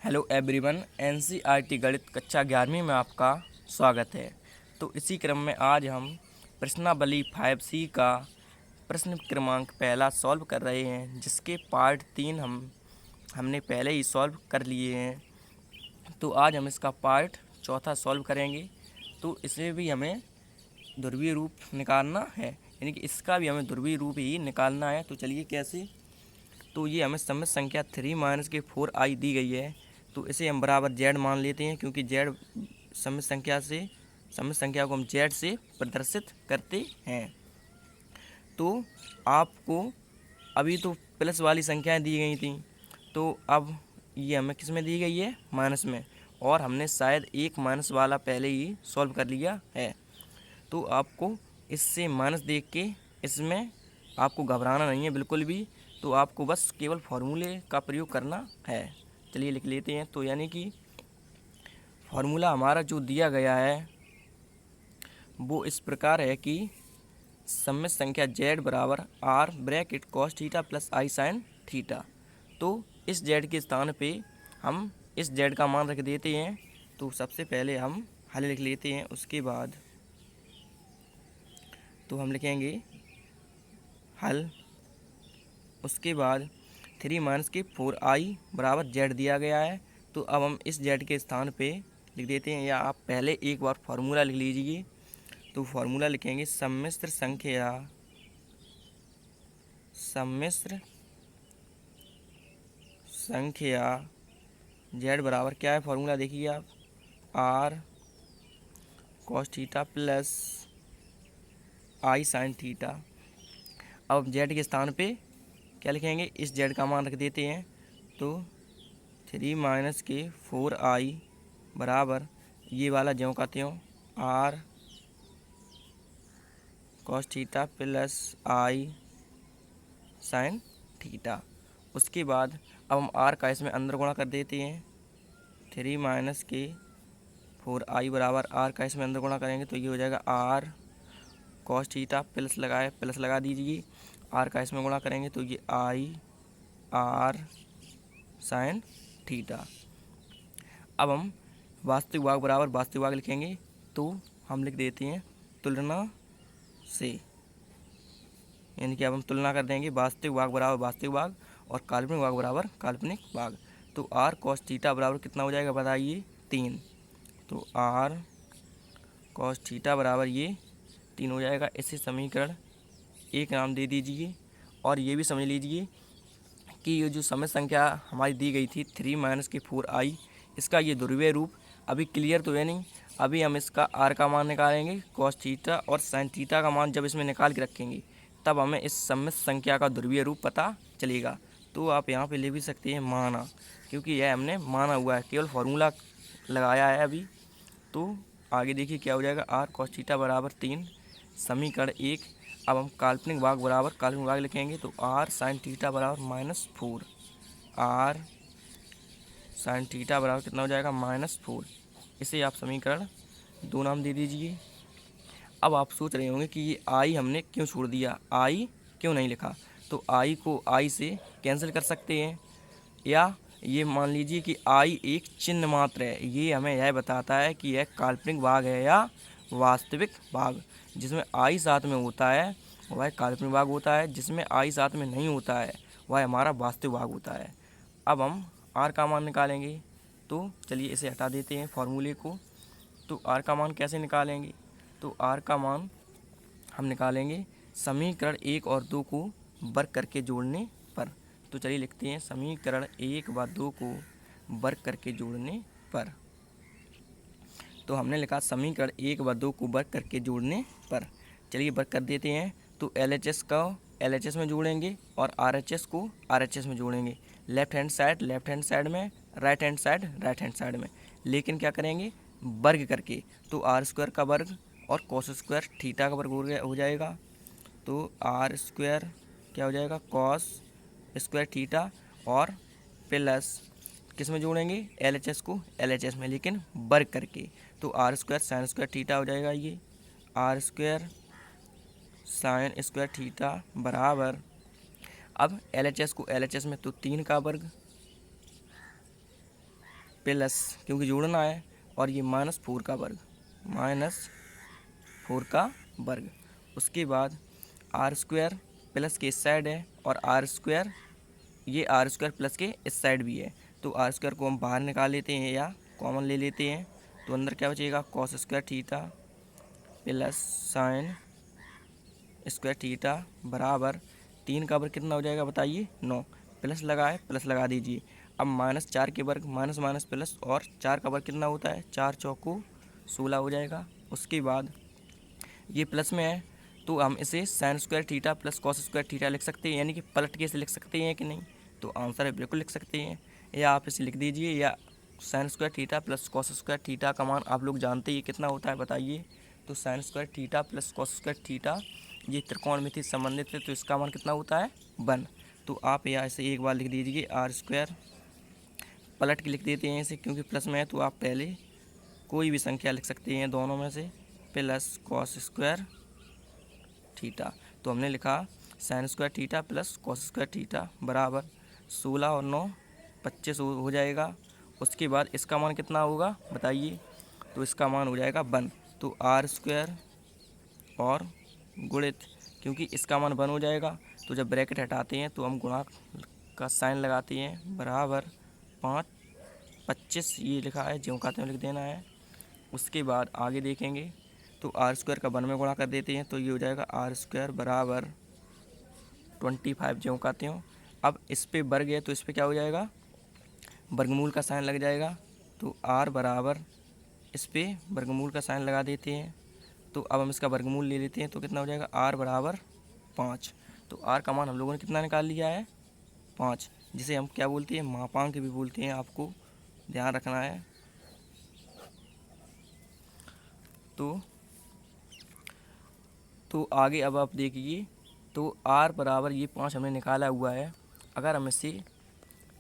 Hello everyone, NCERT गणित कक्षा 11वीं में आपका स्वागत है। तो इसी क्रम में आज हम प्रश्नावली 5C का प्रश्न क्रमांक पहला सॉल्व कर रहे हैं, जिसके पार्ट 3 हमने पहले ही सॉल्व कर लिए हैं। तो आज हम इसका पार्ट चौथा सॉल्व करेंगे। तो इसे भी हमें ध्रुवीय रूप निकालना है, यानी कि इसका भी हमें ध्रुवीय रूप ही निकालना है। तो चलिए कैसे। तो ये हमें समस्या संख्या 3 - के 4i दी गई है। तो इसे हम बराबर z मान लेते हैं, क्योंकि z समस्या संख्या को हम z से प्रदर्शित करते हैं। तो आपको अभी तो प्लस वाली संख्याएं दी गई थी, तो अब ये हमें किस में दी गई है, माइनस में। और हमने शायद एक माइनस वाला पहले ही सॉल्व कर लिया है। तो आपको इससे माइनस देख के इसमें आपको घबराना नहीं है बिल्कुल भी। तो आपको बस केवल फॉर्मूले का प्रयोग करना है। चलिए लिख लेते हैं। तो यानी कि फॉर्मूला हमारा जो दिया गया है वो इस प्रकार है कि सममित संख्या z बराबर r bracket cos theta plus i sin theta. तो इस z के स्थान पे हम इस z का मान रख देते हैं। तो सबसे पहले हम हल लिख लेते हैं, उसके बाद तो हम लिखेंगे हल। उसके बाद 3 - के 4i बराबर z दिया गया है। तो अब हम इस z के स्थान पे लिख देते हैं, या आप पहले एक बार फार्मूला लिख लीजिए। तो फार्मूला लिखेंगे सम्मिश्र संख्या z बराबर क्या है, फार्मूला देखिए आप, r cos theta plus i sin theta. अब z के स्थान पे क्या लिखेंगे, इस z का मान रख देते हैं। तो 3 - के 4i बराबर ये वाला ज्यों का त्यों r cos theta plus i sin theta. उसके बाद अब हम r का इसमें अंदर गुणा कर देते हैं। 3 - के 4i बराबर r का इसमें अंदर गुणा करेंगे तो ये हो जाएगा r cos थीटा प्लस लगा दीजिए। r का इसमें गुणा करेंगे तो ये i r sin थीटा। अब हम वास्तविक भाग बराबर वास्तविक भाग लिखेंगे। तो हम लिख देते हैं तुलना से, यानी कि अब हम तुलना कर देंगे वास्तविक भाग बराबर वास्तविक भाग और काल्पनिक भाग बराबर काल्पनिक भाग। तो r cos थीटा बराबर कितना हो जाएगा बताइए, 3। तो r cos थीटा बराबर ये 3 हो जाएगा। इसे समीकरण 1 नाम दे दीजिए। और ये भी समझ लीजिए कि ये जो समस्या संख्या हमारी दी गई थी 3 - के 4i, इसका ये ध्रुवीय रूप अभी क्लियर तो है नहीं। अभी हम इसका r का मान निकालेंगे, cos थीटा और sin थीटा का मान जब इसमें निकाल के रखेंगे तब हमें इस समस्या संख्या का ध्रुवीय रूप पता चलेगा। तो आप यहाँ पे ले भी सकते हैं माना, क्योंकि यह हमने माना हुआ है, केवल फार्मूला लगाया है अभी। तो आगे देखिए क्या हो जाएगा, r cos थीटा बराबर 3 समीकरण 1। अब हम काल्पनिक भाग बराबर काल्पनिक भाग लिखेंगे। तो r sin थीटा बराबर -4, r sin थीटा बराबर कितना हो जाएगा, -4। इसे आप समीकरण 2 नाम दे दीजिए। अब आप सोच रहे होंगे कि ये i हमने क्यों छोड़ दिया, i क्यों नहीं लिखा। तो i को i से कैंसिल कर सकते हैं, या ये मान लीजिए कि i एक चिन्ह मात्र है। ये हमें यह बताता है कि यह काल्पनिक भाग है या वास्तविक भाग। जिसमें i साथ में होता है वह काल्पनिक भाग होता है, जिसमें i साथ में नहीं होता है वह हमारा वास्तविक भाग होता है। अब हम r का मान निकालेंगे। तो चलिए इसे हटा देते हैं फार्मूले को। तो r का मान कैसे निकालेंगे, तो r का मान हम निकालेंगे समीकरण 1 और 2 को वर्ग करके जोड़ने पर। तो चलिए लिखते हैं समीकरण 1 व 2 को वर्ग करके जोड़ने पर। तो हमने लिखा समीकरण 1 व 2 को वर्ग करके जोड़ने पर। चलिए वर्ग कर देते हैं। तो LHS का LHS में जोड़ेंगे और RHS को RHS में जोड़ेंगे। लेफ्ट हैंड साइड में, राइट हैंड साइड में। लेकिन क्या करेंगे, वर्ग करके। तो r² का वर्ग और cos² थीटा का वर्ग हो जाएगा। तो r² क्या हो जाएगा, cos² थीटा और प्लस किस में जोड़ेंगे, LHS को LHS में, लेकिन वर्ग करके। तो r² sin² थीटा हो जाएगा। ये r² sin² थीटा बराबर, अब LHS को LHS में तो 3 का वर्ग प्लस, क्योंकि जोड़ना है, और ये -4 का वर्ग, -4 का वर्ग। उसके बाद आर स्क्वायर प्लस के इस साइड है, और आर स्क्वायर, ये आर स्क्वायर प्लस के इस साइड भी है, तो आर स्क्वायर को हम बाहर निकाल लेते हैं या कॉमन ले लेते हैं, तो अंदर क्या बचेगा, cos square theta plus sine square theta बराबर 3 का वर्ग कितना हो जाएगा बताइए, 9। प्लस लगा है, प्लस लगा दीजिए। अब -4 के वर्ग, माइनस माइनस प्लस, और 4 का वर्ग कितना होता है, 4 चौको 16 हो जाएगा। उसके बाद ये प्लस में है, तो हम इसे sine square theta plus cos square theta लिख सकते हैं, यानी कि पलट के इसे लिख सकते हैं कि नहीं, तो आंसर है बिल्कुल लिख सकते हैं। या आप इसे लिख दीजिए, या sine square theta plus cos square theta का मान आप लोग जानते ही कितना होता है बताइए, तो sine square theta plus cos square theta ये त्रिकोणमिति संबंधित है, तो इसका मान कितना होता है 1। तो आप यहाँ इसे एक बार लिख दीजिए, आर स्क्वायर, पलट के लिख देते हैं इसे, क्योंकि प्लस में है तो आप पहले कोई भी संख्या लिख सकते हैं दोनों में से, प्लस कॉस स्क्वायर थीटा। तो हमने लिखा sine square theta plus cos square theta बराबर 16 और 9 25 हो जाएगा। उसके बाद इसका मान कितना होगा बताइए, तो इसका मान हो जाएगा 1। तो आर स्क्वायर और गुणित, क्योंकि इसका मान 1 हो जाएगा, तो जब ब्रैकेट हटाते हैं तो हम गुणा का साइन लगाते हैं, बराबर 5 25 ये लिखा है, ज्यों का त्यों लिख देना है। उसके बाद आगे देखेंगे तो आर स्क्वायर का 1 में गुणा कर देते हैं, तो ये हो जाएगा आर स्क्वायर बराबर 25 ज्यों का त्यों। अब इस पे वर्ग है तो इस पे क्या हो जाएगा, वर्गमूल का साइन लग जाएगा, तो आर बराबर इस पे वर्गमूल का साइन लगा देते हैं। तो अब हम इसका वर्गमूल ले लेते हैं, तो कितना हो जाएगा, आर बराबर 5। तो आर का मान हम लोगों ने कितना निकाल लिया है, 5, जिसे हम क्या बोलते हैं, मापांक भी बोलते हैं, आपको ध्यान रखना है। तो आगे अब आप देखिए, तो आर बराबर ये 5 हमने निकाला हुआ है। अगर हम इसे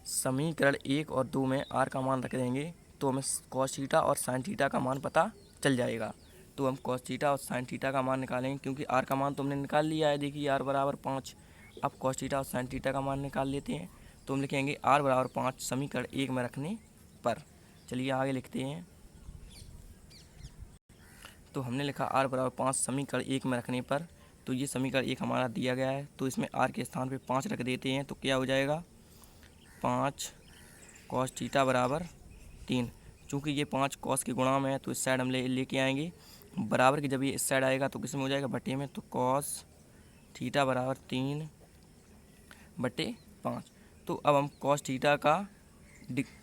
समीकरण 1 और 2 में आर का मान रख देंगे, तो हमें कॉस थीटा और साइन थीटा का मान पता चल जाएगा। तो हम कॉस थीटा और साइन थीटा का मान निकालेंगे, क्योंकि आर का मान तो हमने निकाल लिया है, देखिए आर बराबर 5। अब कॉस थीटा और साइन थीटा का मान निकाल लेते हैं, तो हम लिखेंगे आर बराबर 5 समीकरण 1 में रखने पर। चलिए आगे लिखते हैं। तो हमने लिखा आर बराबर 5 समीकरण 1 में रखने पर, तो ये समीकरण 1 हमारा दिया गया है, तो इसमें आर के स्थान पे 5 रख देते हैं, तो क्या हो जाएगा, 5 कॉस थीटा बराबर 3। चूँकि ये 5 कॉस के गुणा में है, तो इस साइड हम लेके आएंगे बराबर की, जब ये इस साइड आएगा तो किस में हो जाएगा, बटे में, तो कॉस थीटा बराबर 3/5। तो अब हम कॉस थीटा का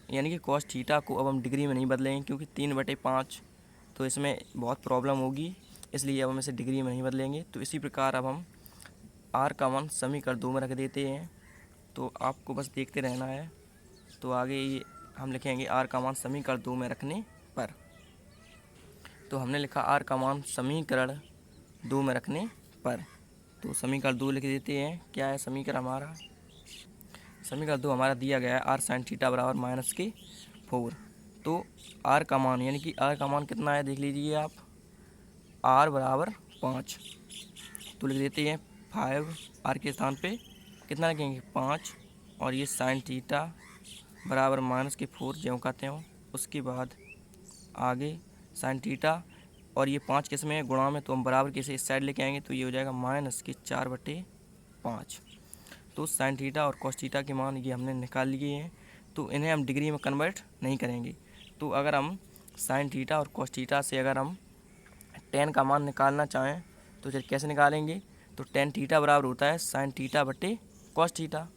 यानी कि कॉस थीटा को अब हम डिग्री में नहीं बदलेंगे, क्योंकि 3/5 तो इसमें बहुत प्रॉब्लम होगी, इसलिए अब हम इसे डिग्री में नहीं बदलेंगे। तो इसी प्रकार अब हम आर का मान समीकरण 2 में रख देते हैं, तो आपको बस देखते रहना है। तो आगे ये हम लिखेंगे आर का मान समीकरण 2 में रखने पर। तो हमने लिखा आर का मान समीकरण 2 में रखने पर, तो समीकरण 2 लिख देते हैं। क्या है समीकरण हमारा, समीकरण 2 हमारा दिया गया है आर साइन थीटा बराबर -4। तो आर का मान, यानी कि आर का मान कितना है देख लीजिए आप, आर बराबर 5, तो लिख देते हैं 5, आर के स्थान पे कितना लिखेंगे 5, और ये साइन थीटा बराबर -4 ज्यों का त्यों। उसके बाद आगे साइन थीटा, और ये 5 किस में है, गुणा में, तो हम बराबर के इसे इस साइड लेके आएंगे, तो ये हो जाएगा -4/5। तो साइन थीटा और कॉस थीटा के मान ये हमने निकाल लिए हैं, तो इन्हें हम डिग्री में कन्वर्ट नहीं करेंगे। तो अगर हम साइन थीटा और कॉस थीटा से अगर हम tan का मान निकालना चाहें, तो फिर कैसे निकालेंगे, तो tan थीटा बराबर होता है साइन थीटा बटे कॉस थीटा।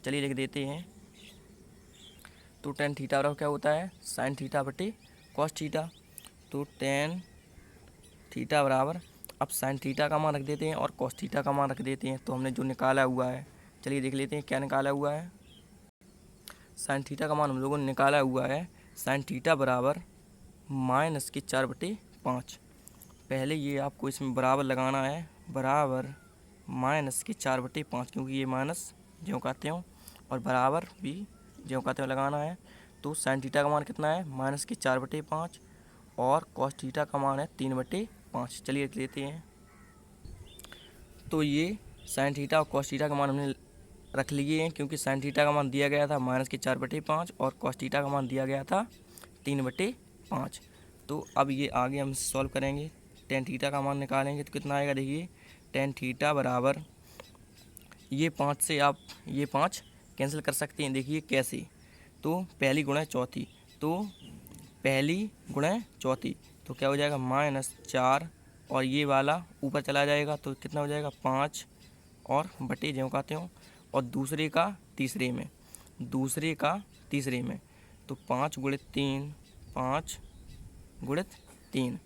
चलिए लिख देते हैं। तो tan थीटा बराबर क्या होता है, साइन थीटा बटे कॉस थीटा। तो tan थीटा बराबर, अब साइन थीटा का मान रख देते हैं और कॉस थीटा का मान रख देते हैं, तो हमने जो निकाला हुआ है, चलिए देख लेते हैं क्या निकाला हुआ है। साइन थीटा का मान हम लोगों ने निकाला हुआ है, साइन थीटा बराबर -4/5। पहले ये आपको इसमें बराबर लगाना है, बराबर -4/5, क्योंकि ये माइनस ज्यों का त्यों और बराबर भी ज्यों का त्यों लगाना है। तो साइन थीटा का मान कितना है, -4/5, और कॉस थीटा का मान है 3/5। चलिए लिख लेते हैं। तो ये साइन थीटा और कॉस थीटा का मान हमने रख लिए हैं, क्योंकि साइन थीटा का मान दिया गया था -4/5 और कॉस थीटा का मान दिया गया था 3/5। तो अब ये आगे हम सॉल्व करेंगे, टेन थीटा का मान निकालेंगे तो कितना आएगा। देखिए टेन थीटा बराबर, ये 5 से आप ये 5 कैंसिल कर सकते हैं। देखिए कैसे, तो पहली गुणा चौथी, तो पहली गुणा चौथी तो क्या हो जाएगा -4, और ये वाला ऊपर चला जाएगा तो कितना हो जाएगा 5 और बटे ज्यों कहते हो, और दूसरे का तीसरे में, दूसरे का तीसरे में, तो 5 गुणित 3, 5 गुणित 3,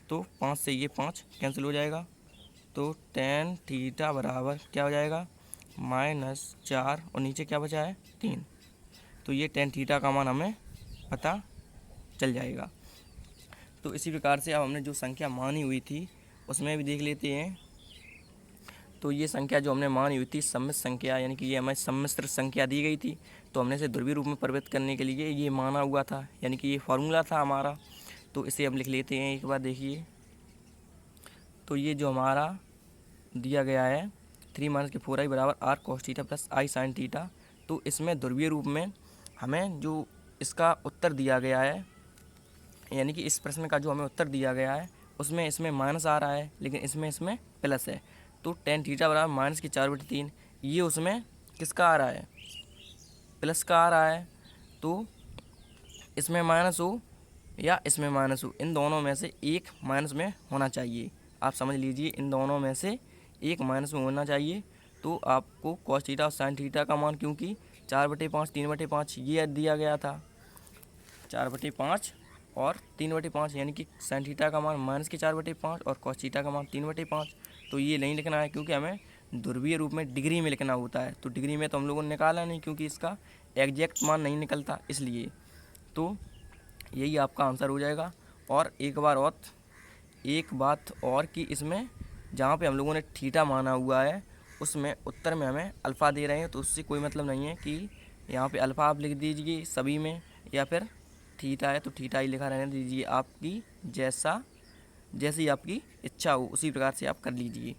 तो 5 से ये 5 कैंसिल हो जाएगा। तो टेन थीटा बराबर क्या हो जाएगा -4, और नीचे क्या बचा है 3। तो ये टेन थीटा का मान हमें पता चल जाएगा। तो इसी प्रकार से अब हमने जो संख्या मानी हुई थी उसमें भी देख लेते हैं। तो ये संख्या जो हमने मानी हुई थी सम्मिश्र संख्या, यानी कि ये हमें सम्मिश्र संख्या दी गई थी, तो हमने इसे ध्रुवीय रूप में परिवर्तित करने के लिए ये माना हुआ था, यानी कि ये फार्मूला था हमारा। तो इसे हम लिख लेते हैं एक बार। देखिए तो ये जो हमारा दिया गया है 3 - 4i बराबर r cos theta plus i sin theta, तो इसमें ध्रुवीय रूप में हमें जो इसका उत्तर दिया गया है, यानी कि इस प्रश्न का जो हमें उत्तर दिया गया है उसमें इसमें माइनस आ रहा है, लेकिन इसमें प्लस है। तो टेन थीटा बराबर -4/3, ये उसमें किसका आ रहा है, प्लस का आ रहा है। तो इसमें माइनस हो या इसमें माइनस हो, इन दोनों में से एक माइनस में होना चाहिए। आप समझ लीजिए, इन दोनों में से एक माइनस में होना चाहिए। तो आपको कॉस थीटा और साइन थीटा का मान, क्योंकि 4/5 3/5 ये दिया गया था, 4/5 और 3/5, यानी कि साइन थीटा का मान -4/5 और कॉस थीटा का मान 3/5। तो ये नहीं लिखना है, क्योंकि हमें ध्रुवीय रूप में डिग्री में लिखना होता है। तो डिग्री में तो हम लोगों ने निकाला नहीं, क्योंकि इसका एग्जैक्ट मान नहीं निकलता इसलिए। तो यही आपका आंसर हो जाएगा। और एक बात और कि इसमें जहाँ पे हम लोगों ने थीटा माना हुआ है उसमें उत्तर में हमें अल्फ़ा दे रहे हैं, तो उससे कोई मतलब नहीं है कि यहाँ पे अल्फ़ा आप लिख दीजिए सभी में, या फिर थीटा है तो थीटा ही लिखा रहने दीजिए। आपकी जैसी आपकी इच्छा हो उसी प्रकार से आप कर लीजिए,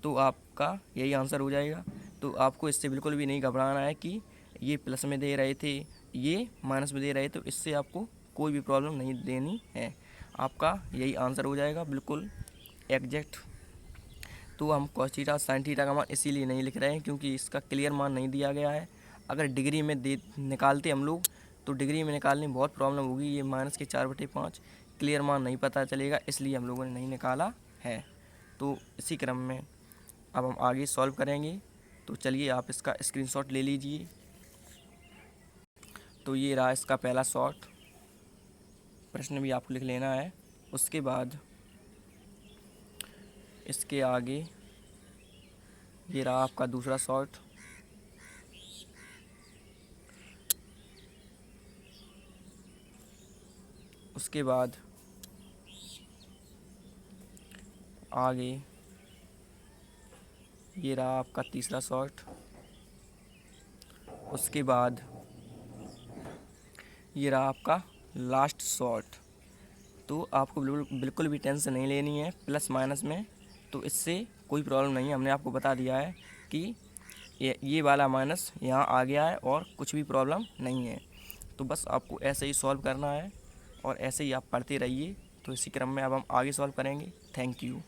तो आपका यही आंसर हो जाएगा। तो आपको इससे बिल्कुल भी नहीं घबराना है कि ये प्लस में दे रहे थे, ये माइनस में दे रहे थे, तो इससे आपको कोई भी प्रॉब्लम नहीं देनी है। आपका यही आंसर हो जाएगा बिल्कुल एग्जैक्ट। तो हम कॉस थीटा और साइन थीटा का मान इसीलिए नहीं लिख रहे हैं, क्योंकि इसका क्लियर मान नहीं दिया गया है। अगर डिग्री में निकालते हम लोग, तो डिग्री में निकालने में बहुत प्रॉब्लम होगी। ये -4/5 क्लियर मान नहीं पता चलेगा, इसलिए हम लोगों ने नहीं निकाला है। तो इसी क्रम में अब हम आगे सॉल्व करेंगे। तो चलिए आप इसका स्क्रीनशॉट ले लीजिए। तो ये रहा इसका पहला शॉट, प्रश्न भी आपको लिख लेना है। उसके बाद इसके आगे ये रहा आपका दूसरा शॉट, उसके बाद आगे ये रहा आपका तीसरा शॉट, उसके बाद ये रहा आपका लास्ट शॉट। तो आपको बिल्कुल भी टेंशन नहीं लेनी है प्लस माइनस में, तो इससे कोई प्रॉब्लम नहीं है। हमने आपको बता दिया है कि ये वाला माइनस यहाँ आ गया है और कुछ भी प्रॉब्लम नहीं है। तो बस आपको ऐसे ही सॉल्व करना है और ऐसे ही आप पढ़ते रहिए। तो इसी क्रम में अब हम आगे सॉल्व करेंगे। Thank you.